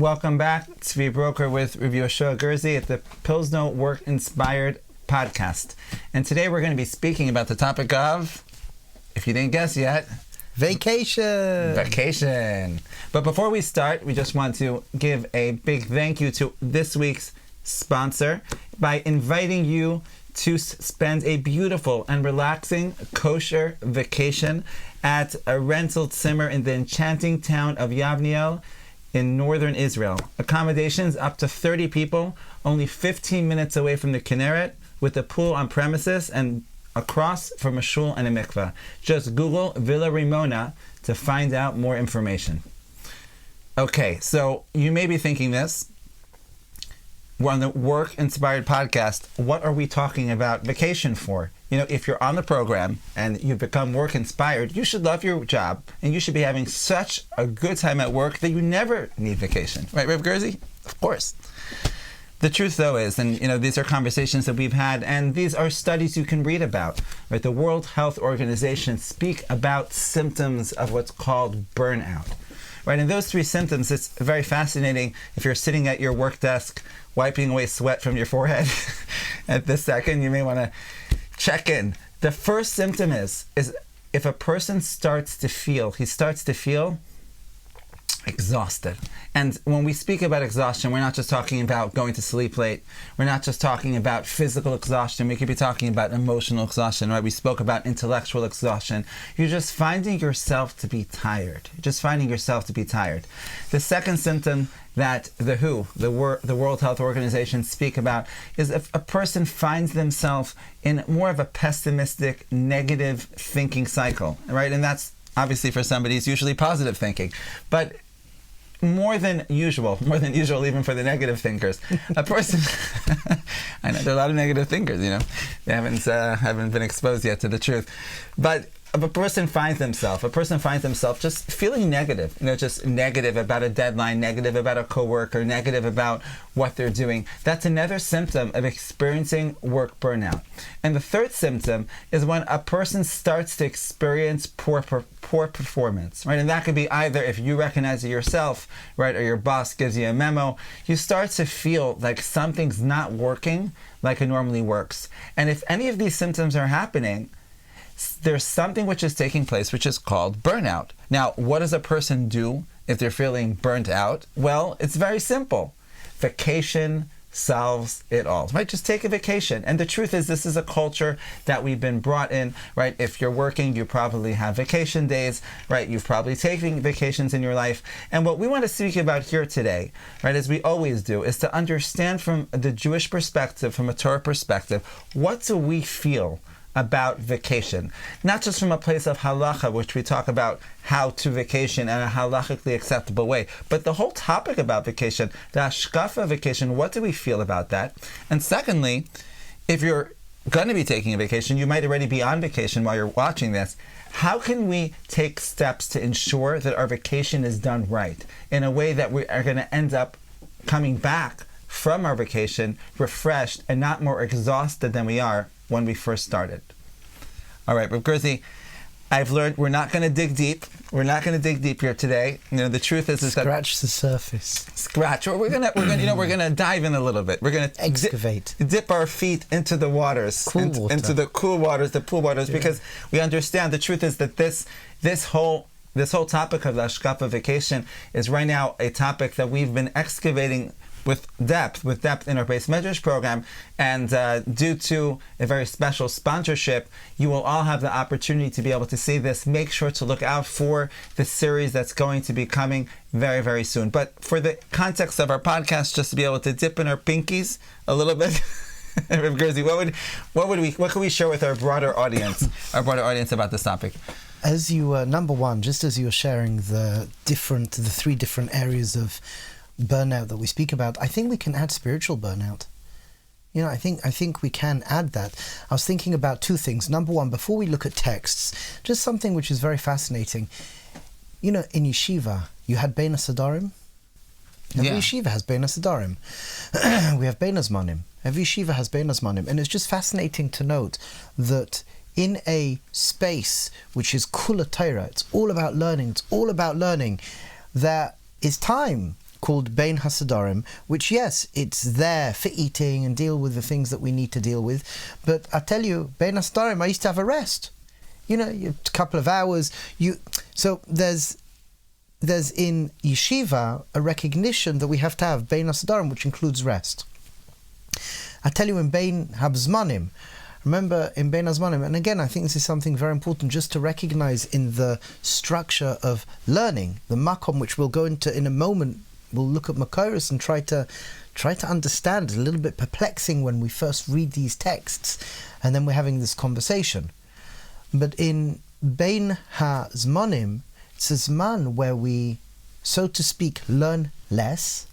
Welcome back. Tzvi Broker with Rabbi Gerzi at the Pilzno Work Inspired podcast. And today we're going to be speaking about the topic of, if you didn't guess yet, Vacation. But before we start, we just want to give a big thank you to this week's sponsor by inviting you to spend a beautiful and relaxing kosher vacation at a rental Zimmer in the enchanting town of yavniel in northern Israel. Accommodations up to 30 people, only 15 minutes away from the kineret, with a pool on premises and across from a shul and a mikva. Just Google Villa Rimona to find out more information. Okay, so you may be thinking this. We're on the Work Inspired podcast. What are we talking about vacation for? You know, if you're on the program and you've become work inspired, you should love your job and you should be having such a good time at work that you never need vacation. Right, Rabbi Gerzi? Of course. The truth, though, is, and these are conversations that we've had, and these are studies you can read about. Right, the World Health Organization speak about symptoms of what's called burnout. Right, and those three symptoms, it's very fascinating. If you're sitting at your work desk, wiping away sweat from your forehead, at this second, you may want to check in. The first symptom is if a person starts to feel exhausted. And when we speak about exhaustion, we're not just talking about going to sleep late. We're not just talking about physical exhaustion. We could be talking about emotional exhaustion, right? We spoke about intellectual exhaustion. You're just finding yourself to be tired. The second symptom that the World Health Organization speak about is if a person finds themselves in more of a pessimistic, negative thinking cycle, right? And that's obviously for somebody, it's usually positive thinking. But more than usual even for the negative thinkers. A person, I know there are a lot of negative thinkers, they haven't been exposed yet to the truth. But if a person finds themselves just feeling negative, just negative about a deadline, negative about a coworker, negative about what they're doing, that's another symptom of experiencing work burnout. And the third symptom is when a person starts to experience poor performance, right? And that could be either if you recognize it yourself, right, or your boss gives you a memo, you start to feel like something's not working like it normally works. And if any of these symptoms are happening, there's something which is taking place which is called burnout. Now, what does a person do if they're feeling burnt out? Well, it's very simple. Vacation solves it all, right? Just take a vacation. And the truth is, this is a culture that we've been brought in, right? If you're working, you probably have vacation days, right? You've probably taken vacations in your life. And what we want to speak about here today, right, as we always do, is to understand from the Jewish perspective, from a Torah perspective, what do we feel about vacation? Not just from a place of halacha, which we talk about how to vacation in a halachically acceptable way, but the whole topic about vacation, the hashkafa of vacation, what do we feel about that? And secondly, if you're going to be taking a vacation, you might already be on vacation while you're watching this, how can we take steps to ensure that our vacation is done right, in a way that we are going to end up coming back from our vacation refreshed and not more exhausted than we are when we first started? All right, Rabbi Gerzi, I've learned we're not going to dig deep. We're not going to dig deep here today. The truth is that scratch the surface. We're gonna dive in a little bit. We're gonna excavate, dip our feet into the waters, into the cool waters, the pool waters, because we understand the truth is that this whole topic of the hashkafa vacation is right now a topic that we've been excavating with depth in our base measures program, and due to a very special sponsorship, you will all have the opportunity to be able to see this. Make sure to look out for the series that's going to be coming very, very soon. But for the context of our podcast, just to be able to dip in our pinkies a little bit, Rabbi Gerzi, what can we share with our broader audience about this topic? As you number one, just as you were sharing the three different areas of burnout that we speak about, I think we can add spiritual burnout. I think we can add that. I was thinking about two things. Number one, before we look at texts, just something which is very fascinating. In yeshiva, you had Bein HaSadarim. Every yeshiva has Bein HaSadarim. We have Bein HaZmanim. Every yeshiva has Bein HaZmanim. And it's just fascinating to note that in a space which is kula Torah, it's all about learning, there is time called Bein HaSadarim, which, yes, it's there for eating and deal with the things that we need to deal with. But I tell you, Bein HaSadarim, I used to have a rest. A couple of hours. So there's in yeshiva a recognition that we have to have Bein HaSadarim, which includes rest. I tell you, in Bein HaZmanim, remember in Bein HaZmanim, and again, I think this is something very important just to recognize in the structure of learning, the makom, which we'll go into in a moment. We'll look at Makoros and try to understand. It's a little bit perplexing when we first read these texts, and then we're having this conversation. But in Bein HaZmanim, it's a zman where we, so to speak, learn less,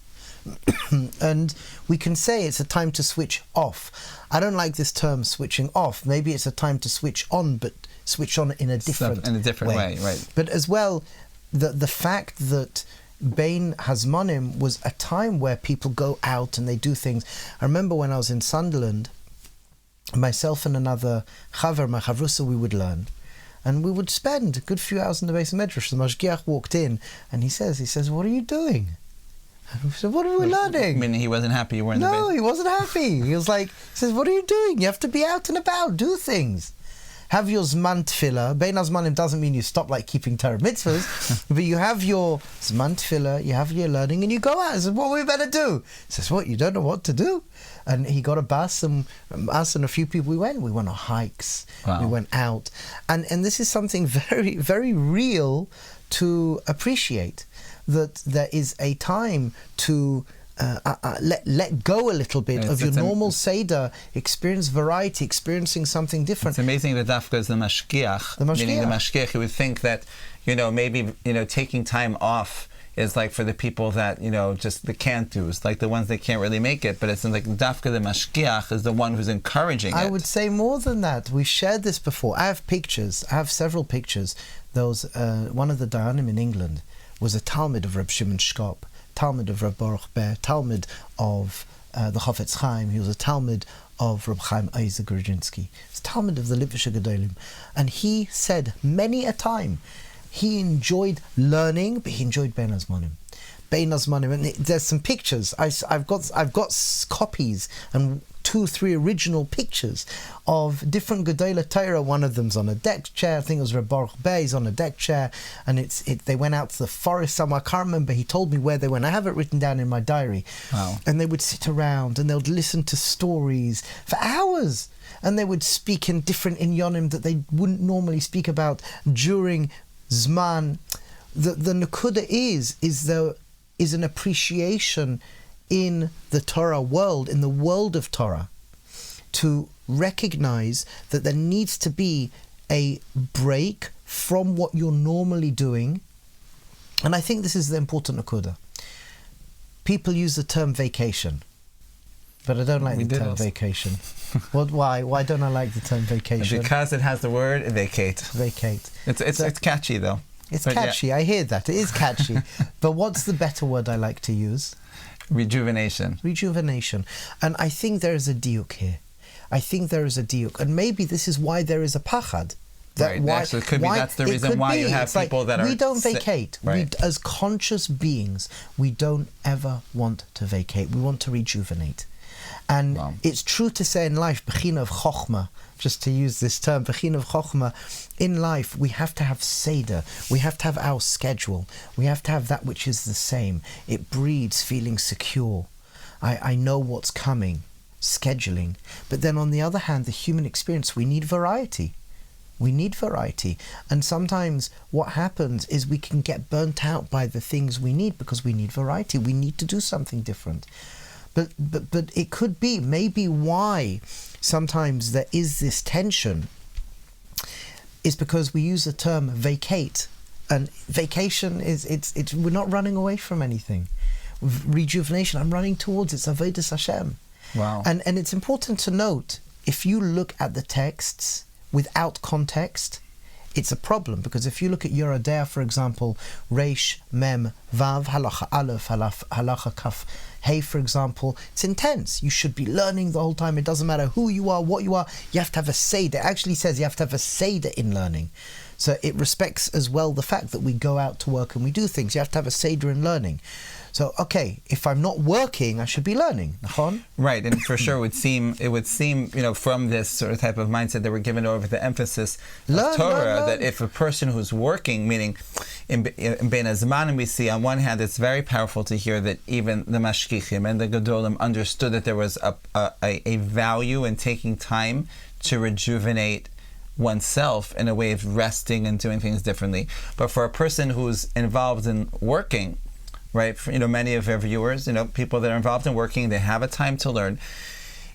and we can say it's a time to switch off. I don't like this term switching off. Maybe it's a time to switch on, but switch on in a different way, right? But as well, the fact that Bein HaZmanim was a time where people go out and they do things. I remember when I was in Sunderland, myself and another chaver, my chavrusa, we would learn. And we would spend a good few hours in the base of Medrash. The mashgiach walked in and he says, "What are you doing?" And we said, "What are we learning?" I mean, he wasn't happy you were in the base. No, he wasn't happy. He was like, he says, "What are you doing? You have to be out and about, do things. Have your zman tefillah." Bein HaZmanim doesn't mean you stop like keeping Torah mitzvahs, but you have your zman tefillah, you have your learning, and you go out. He says, "What we better do?" He says, "What, you don't know what to do?" And he got a bus, and us and a few people, we went on hikes. Wow. We went out. And this is something very, very real to appreciate, that there is a time to let go a little bit of your normal Seder, experience variety, experiencing something different. It's amazing that Dafka is the mashgiach. Meaning the mashgiach, you would think that, maybe, taking time off is like for the people that, just the can't do's, like the ones that can't really make it, but it's like Dafka the mashgiach is the one who's encouraging it. I would say more than that. We shared this before. I have pictures. I have several pictures. There was one of the Dayanim in England was a Talmud of Reb Shimon Shkop, Talmud of Reb Baruch Ber, Talmud of the Chofetz Chaim. He was a Talmud of Reb Chaim Ozer Grudziński. It's Talmud of the Litvische Gedolim. And he said many a time, he enjoyed learning, but he enjoyed Bein HaZmanim. Bein HaZmanim, and there's some pictures. I've got copies and 2-3 original pictures of different Gedolei Torah. One of them's on a deck chair. I think it was Reb Baruch Ber. He's on a deck chair, and they went out to the forest somewhere. I can't remember. He told me where they went. I have it written down in my diary. Wow. And they would sit around and they would listen to stories for hours, and they would speak in different inyonim that they wouldn't normally speak about during Zman. The Nakuda is an appreciation in the Torah world, in the world of Torah, to recognize that there needs to be a break from what you're normally doing. And I think this is the important Nakuda. People use the term vacation, but I don't like the term vacation. Why? Why don't I like the term vacation? Because it has the word vacate. Vacate. It's catchy though. It's catchy. Yeah. I hear that. It is catchy. But what's the better word I like to use? Rejuvenation. Rejuvenation. And I think there is a diuk here. And maybe this is why there is a pachad. Actually, it could be that's the reason why you have people that are... We don't vacate. Right. As conscious beings, we don't ever want to vacate. We want to rejuvenate. And it's true to say in life, bechina of chokhmah, just to use this term, bechina of chokhmah, in life we have to have seder, we have to have our schedule, we have to have that which is the same. It breeds feeling secure. I know what's coming, scheduling. But then on the other hand, the human experience, we need variety. And sometimes what happens is we can get burnt out by the things we need because we need variety. We need to do something different. But it could be maybe why sometimes there is this tension is because we use the term vacate, and vacation it's we're not running away from anything. Rejuvenation, I'm running towards it's avodas Hashem. Wow. And it's important to note, if you look at the texts without context, it's a problem, because if you look at Yoreh Deah, for example, Reish, Mem, Vav, Halacha Aleph, Halacha Kaf, Hey, for example, it's intense. You should be learning the whole time. It doesn't matter who you are, what you are. You have to have a seder. It actually says you have to have a seder in learning. So it respects as well the fact that we go out to work and we do things. You have to have a seder in learning. So, okay, if I'm not working, I should be learning. Right, and for sure it would seem, from this sort of type of mindset that we're given over the emphasis of Torah, that if a person who's working, meaning in Bein HaZmanim, we see on one hand, it's very powerful to hear that even the Mashkichim and the Gedolim understood that there was a value in taking time to rejuvenate oneself in a way of resting and doing things differently. But for a person who's involved in working, right, many of our viewers, people that are involved in working, they have a time to learn.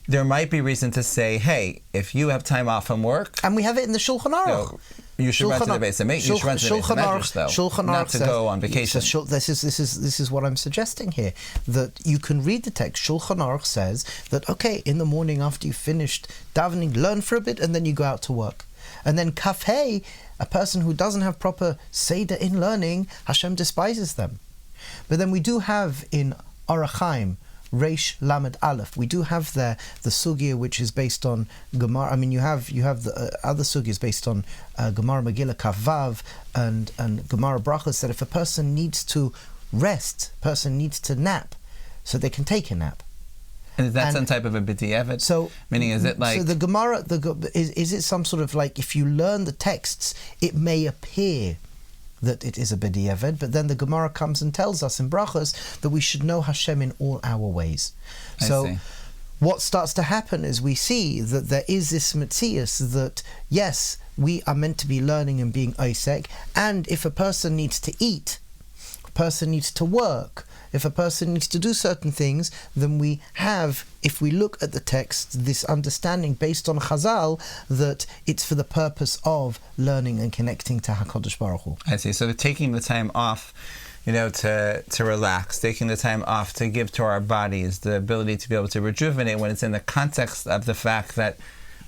There might be reason to say, hey, if you have time off from work, and we have it in the Shulchan Aruch. You should run to the base. You should run to the base though, not to go on vacation. This is what I'm suggesting here. That you can read the text. Shulchan Aruch says that, okay, in the morning after you finished davening, learn for a bit, and then you go out to work. And then Kaf Hey, a person who doesn't have proper Seder in learning, Hashem despises them. But then we do have in Orach Chaim, Reish Lamed Aleph, we do have there the sugya which is based on Gemara. I mean, you have the other sugyas based on Gemara Megillah Kaf Vav and Gemara Brachos, that if a person needs to rest, person needs to nap, so they can take a nap. And is that some type of a b'diavad? So, meaning, is it like... So the Gemara, is it some sort of like, if you learn the texts, it may appear that it is a b'diavad, but then the Gemara comes and tells us in Brachos that we should know Hashem in all our ways. So what starts to happen is we see that there is this metzius that, yes, we are meant to be learning and being oisek, and if a person needs to eat, a person needs to work, if a person needs to do certain things, then we have, if we look at the text, this understanding based on Chazal that it's for the purpose of learning and connecting to HaKadosh Baruch Hu. I see. So taking the time off, to relax, taking the time off to give to our bodies the ability to be able to rejuvenate when it's in the context of the fact that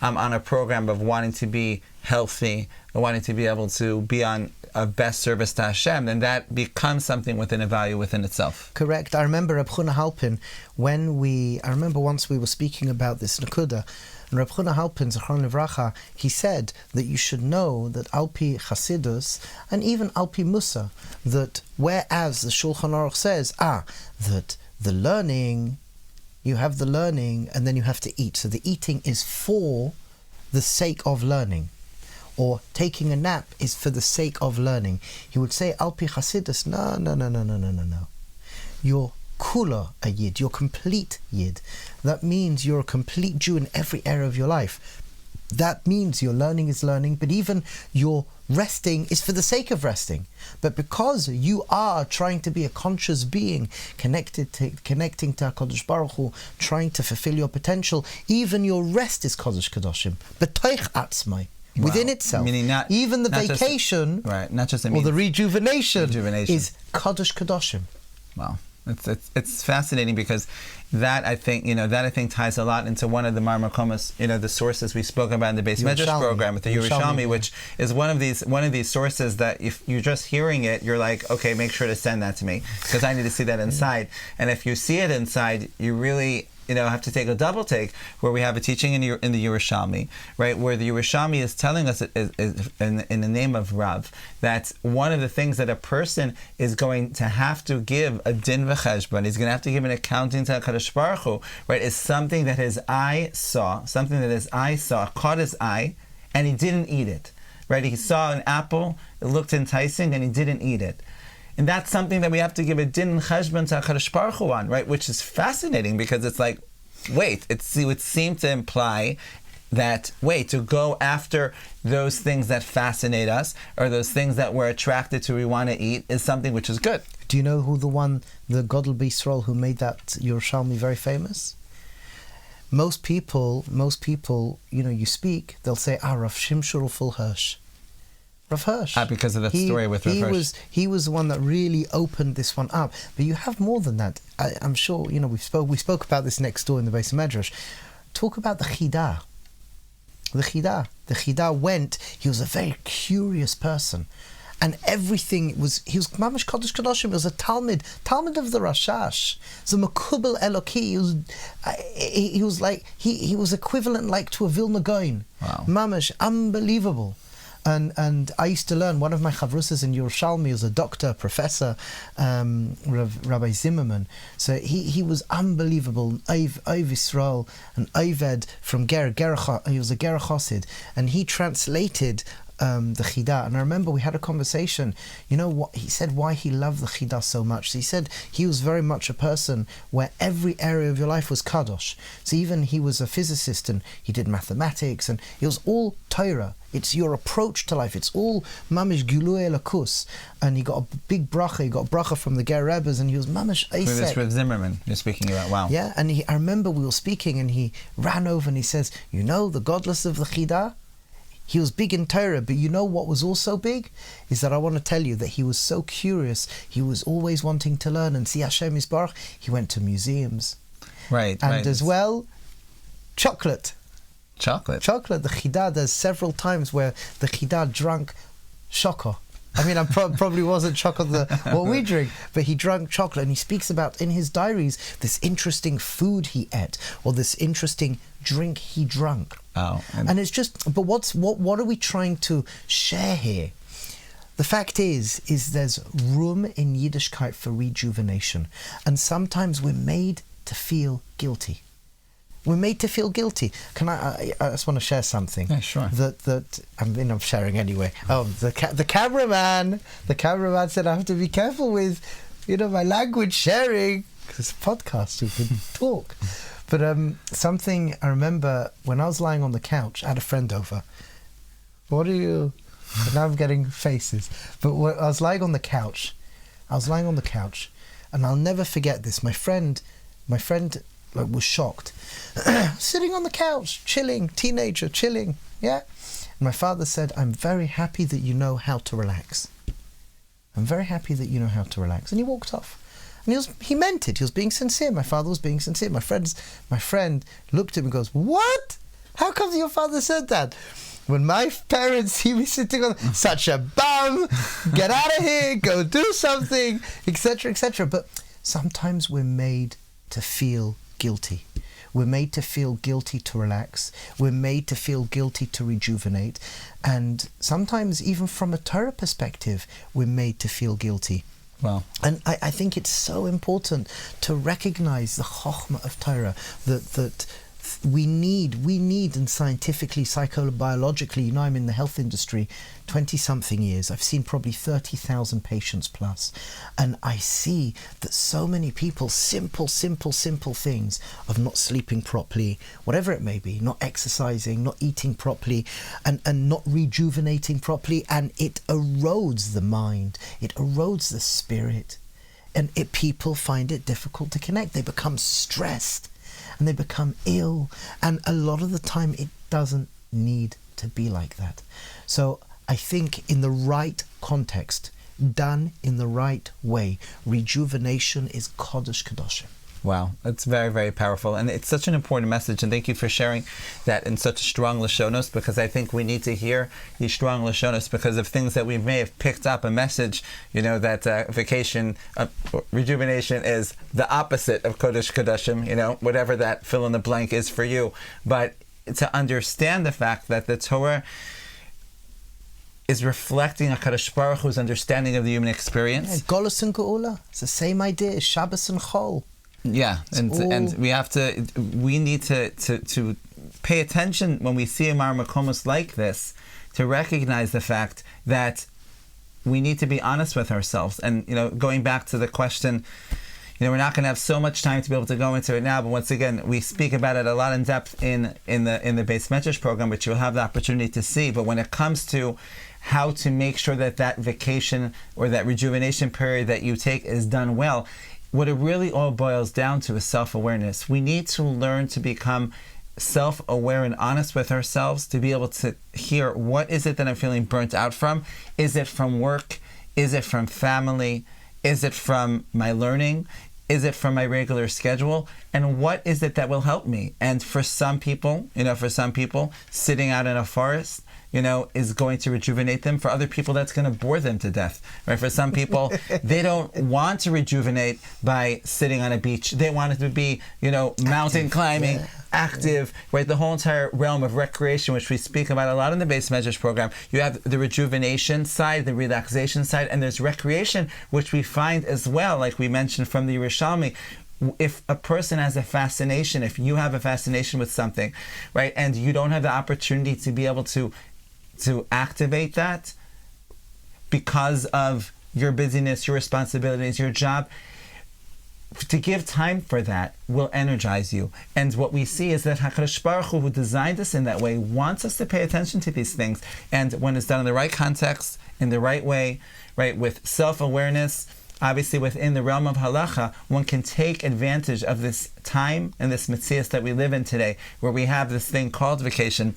I'm on a program of wanting to be healthy, or wanting to be able to be on of best service to Hashem, then that becomes something within a value within itself. Correct. I remember Reb Chuna Halpin, I remember once we were speaking about this Nakuda, and Reb Chuna Halpin, Zechron Livracha, he said that you should know that Alpi Chasidus, and even Alpi Musa, that whereas the Shulchan Aruch says, that the learning, you have the learning, and then you have to eat. So the eating is for the sake of learning. Or taking a nap is for the sake of learning. He would say, Alpi Chasidus, no. You're kula a yid, you're complete yid. That means you're a complete Jew in every area of your life. That means your learning is learning, but even your resting is for the sake of resting. But because you are trying to be a conscious being, connecting to HaKadosh Baruch Hu, trying to fulfill your potential, even your rest is Kodesh Kedoshim. B'toich @tzvi. Within itself, meaning even the vacation, not just or the rejuvenation is Kodesh Kedoshim. Wow, it's fascinating because that I think ties a lot into one of the Marmakomas, the sources we spoke about in the Beis Medrash program with the Yerushalmi, which is one of these sources that if you're just hearing it, you're like, okay, make sure to send that to me because I need to see that inside. And if you see it inside, you really have to take a double take, where we have a teaching in the Yerushalmi, right, where the Yerushalmi is telling us is in the name of Rav, that one of the things that a person is going to have to give a din v'cheshbon, he's going to have to give an accounting to HaKadosh Baruch Hu, right, is something that his eye saw, caught his eye, and he didn't eat it, right? He saw an apple, it looked enticing, and he didn't eat it. And that's something that we have to give a din cheshbon to HaKadosh Baruch Hu on, right? Which is fascinating because it's like, wait, it would seem to imply that, to go after those things that fascinate us or those things that we're attracted to, we want to eat, is something which is good. Do you know who the Godel B'Yisrael who made that Yerushalmi very famous? Most people, you speak, they'll say, Rav Shimshur Full Hirsch. Rav Hirsch. Because of that story with Rav Hirsch. He was the one that really opened this one up. But you have more than that. I'm sure, we spoke about this next door in the Beis Medrash. Talk about the Chidah. The Chidah went, he was a very curious person. And everything he was Mamash Kodesh Kedoshim, he was a Talmud of the Rashash. So Makubal Eloki, he was equivalent like to a Vilna Gaon. Wow. Mamash, unbelievable. And I used to learn, one of my chavrusas in 𝗟𝗚𝗓𝗦 was a doctor, professor, Rabbi Zimmerman. So he was unbelievable, 𝗖𝗛𝗧 and 𝗖𝗛𝗔𝗡𝗃 from he was a ger chassid, and he translated the 𝗟𝗑𝗧. And I remember we had a conversation, you know what he said, why he loved the 𝗟𝗑𝗧 so much. So he said he was very much a person where every area of your life was kadosh. So even he was a physicist and he did mathematics, and it was all Torah. It's your approach to life. It's all mamish gilui elakus. And he got a big bracha. He got a bracha from the ger rebbes, and he was mamish eisek. This with Zimmerman you're speaking about. Wow. Yeah, and I remember we were speaking, and he ran over and he says, you know, the godless of the 𝗟𝗑𝗧, he was big in Torah, but you know what was also big? Is that I want to tell you that he was so curious. He was always wanting to learn and see Hashem Yisbarach. He went to museums. Right. And as well, chocolate. Chocolate. The 𝗟𝗑𝗧, there's several times where the 𝗟𝗑𝗧 drank shoko. I mean, I probably wasn't chocolate what we drink, but he drank chocolate, and he speaks about in his diaries this interesting food he ate, or this interesting drink he drank. Oh, and it's just, but what are we trying to share here? The fact is there's room in Yiddishkeit for rejuvenation, and sometimes we're made to feel guilty. We're made to feel guilty. I just want to share something. Yeah, sure. I'm sharing anyway. Oh, the cameraman said I have to be careful with, my language sharing, because it's a podcast, we can talk. But something I remember when I was lying on the couch, I had a friend over. Now I'm getting faces. But when I was lying on the couch, and I'll never forget this. My friend was shocked. Sitting on the couch, chilling, teenager, chilling, yeah? And my father said, I'm very happy that you know how to relax. I'm very happy that you know how to relax. And he walked off. And he meant it. He was being sincere. My father was being sincere. My friend looked at me and goes, what? How come your father said that? When my parents see me sitting on such a bum, get out of here, go do something, etc., etc. But sometimes we're made to feel guilty. We're made to feel guilty to relax. We're made to feel guilty to rejuvenate. And sometimes, even from a Torah perspective, we're made to feel guilty. Wow. And I think it's so important to recognize the chokhmah of Torah, that we need, and scientifically, psychobiologically, I'm in the health industry 20-something years. I've seen probably 30,000 patients plus. And I see that so many people, simple things of not sleeping properly, whatever it may be, not exercising, not eating properly, and not rejuvenating properly, and it erodes the mind, it erodes the spirit. And people find it difficult to connect. They become stressed. And they become ill, and a lot of the time it doesn't need to be like that. So I think in the right context, done in the right way, rejuvenation is Kodesh Kedoshim. Wow, it's very, very powerful, and it's such an important message, and thank you for sharing that in such strong lashonos, because I think we need to hear these strong lashonos because of things that we may have picked up, a message, that vacation, rejuvenation is the opposite of Kodesh Kedoshim, whatever that fill in the blank is for you, but to understand the fact that the Torah is reflecting HaKadosh Baruch Hu's understanding of the human experience. Yeah, Golus and Geula, it's the same idea, Shabbos and Chol. Yeah, and we need to pay attention when we see a makomos like this, to recognize the fact that we need to be honest with ourselves. And going back to the question, we're not going to have so much time to be able to go into it now, but once again, we speak about it a lot in depth in the Beis Medrash program, which you'll have the opportunity to see. But when it comes to how to make sure that vacation or that rejuvenation period that you take is done well, what it really all boils down to is self-awareness. We need to learn to become self-aware and honest with ourselves, to be able to hear, what is it that I'm feeling burnt out from? Is it from work? Is it from family? Is it from my learning? Is it from my regular schedule? And what is it that will help me? And for some people, sitting out in a forest, is going to rejuvenate them. For other people, that's going to bore them to death. Right? For some people, they don't want to rejuvenate by sitting on a beach. They want it to be, mountain climbing, active, right? The whole entire realm of recreation, which we speak about a lot in the Beis Medrash program. You have the rejuvenation side, the relaxation side, and there's recreation, which we find as well, like we mentioned from the Yerushalmi. If a person has a fascination, if you have a fascination with something, right, and you don't have the opportunity to be able to activate that because of your busyness, your responsibilities, your job, to give time for that will energize you. And what we see is that HaKadosh Baruch Hu, who designed us in that way, wants us to pay attention to these things. And when it's done in the right context, in the right way, right, with self-awareness, obviously within the realm of halacha, one can take advantage of this time and this metzias that we live in today, where we have this thing called vacation,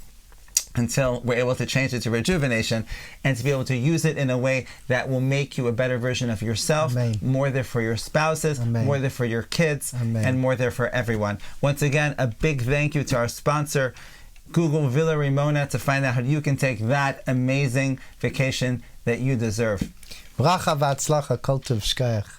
until we're able to change it to rejuvenation, and to be able to use it in a way that will make you a better version of yourself. Amen. More there for your spouses, Amen. More there for your kids, Amen. And more there for everyone. Once again, a big thank you to our sponsor. Google Villa Rimona to find out how you can take that amazing vacation that you deserve. Bracha v'atzlacha kol tov shkayach.